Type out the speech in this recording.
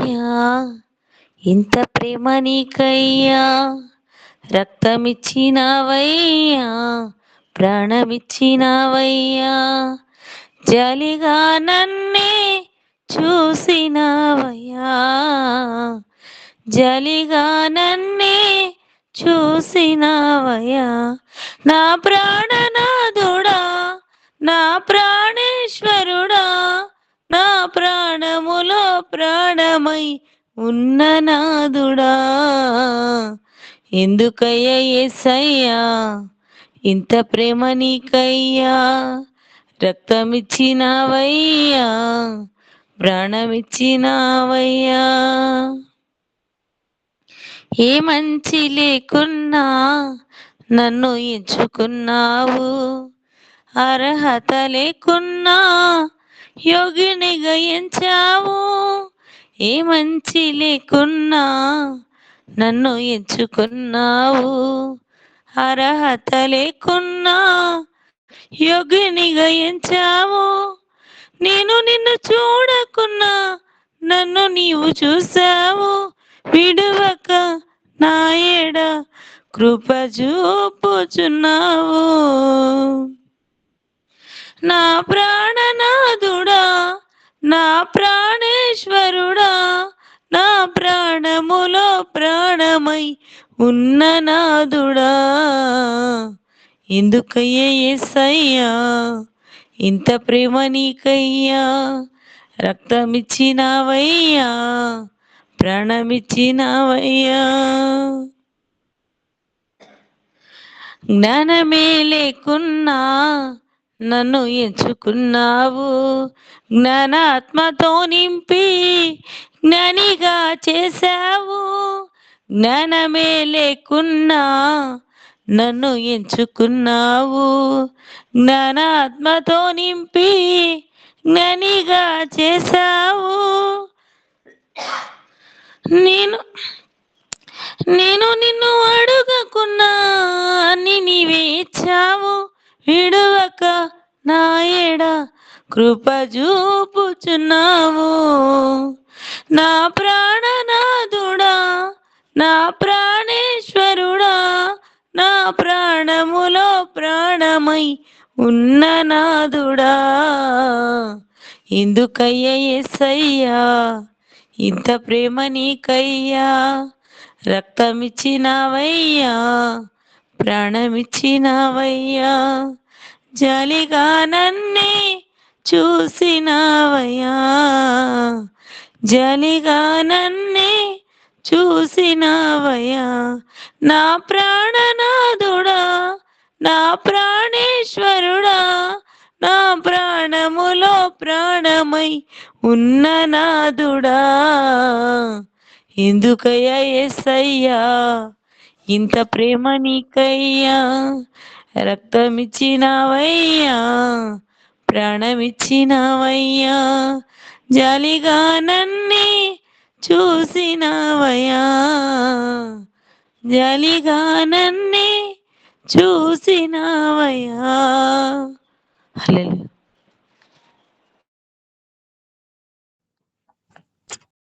ఏసయ్యా ఇంత ప్రేమ నీకయ్యా, రక్తమిచ్చినవయ్యా, ప్రాణమిచ్చినవయ్యా, జాలిగా నన్నే చూసినవయ్యా, జాలిగా నన్నే చూసినవయ్యా. నా ప్రాణనాథుడా, నా ప్రాణేశ్వరుడా, నా ప్రాణములో ప్రాణమై ఉన్న నాదుడా, ఎందుకయ్యా యేసయ్యా ఇంత ప్రేమ నీకయ్యా, రక్తమిచ్చినవయ్యా, ప్రాణమిచ్చినవయ్యా. ఏ మంచి లేకున్నా నన్ను ఎంచుకున్నావు, అర్హత లేకున్నా యోగినిగా ఎంచావు. ఏ మంచి లేకున్నా నన్ను ఎంచుకున్నావు, అర్హత లేకున్నా యోగినిగా ఎంచావు. నేను నిన్ను చూడకున్నా నన్ను నీవు చూసావు, విడువక నా ఏడ కృప చూపుచున్నావు. నా ప్రాణనాథుడా, నా ప్రాణేశ్వరుడా, నా ప్రాణములో ప్రాణమై ఉన్న నాదుడా, ఎందుకయ్యా యేసయ్యా ఇంత ప్రేమ నీకయ్యా, రక్తమిచ్చినవయ్యా, ప్రాణమిచ్చినవయ్యా. జ్ఞానమే లేకున్నా నన్ను ఎంచుకున్నావు, జ్ఞానాత్మతో నింపి జ్ఞానిగా చేశావు. జ్ఞానమే లేకున్నా నన్ను ఎంచుకున్నావు, జ్ఞానాత్మతో నింపి జ్ఞానిగా చేశావు. నేను నేను నిన్ను అడుగకున్నా అని నీవే ఇచ్చావు, విడువక నా ఏడ కృప చూపుచున్నావు. నా ప్రాణనాథుడా, నా ప్రాణేశ్వరుడా, నా ప్రాణములో ప్రాణమై ఉన్న నాదుడా, ఎందుకయ్యా యేసయ్యా ఇంత ప్రేమ నీకయ్యా, రక్తమిచ్చినవయ్యా, ప్రాణమిచ్చినవయ్యా, జాలిగా నన్నే చూసినవయ్యా, జాలిగా నన్నే చూసినవయ్యా. నా ప్రాణనాథుడా, నా ప్రాణేశ్వరుడా, నా ప్రాణములో ప్రాణమై ఉన్న నాదుడా, ఎందుకయ్యా యేసయ్యా ఇంత ప్రేమ నీకయ్యా, రక్తమిచ్చినవయ్యా, ప్రాణమిచ్చినవయ్యా, జాలిగా నన్నే చూసినవయ్యా, జాలిగా నన్నే చూసినవయ్యా. హల్లెలూయా.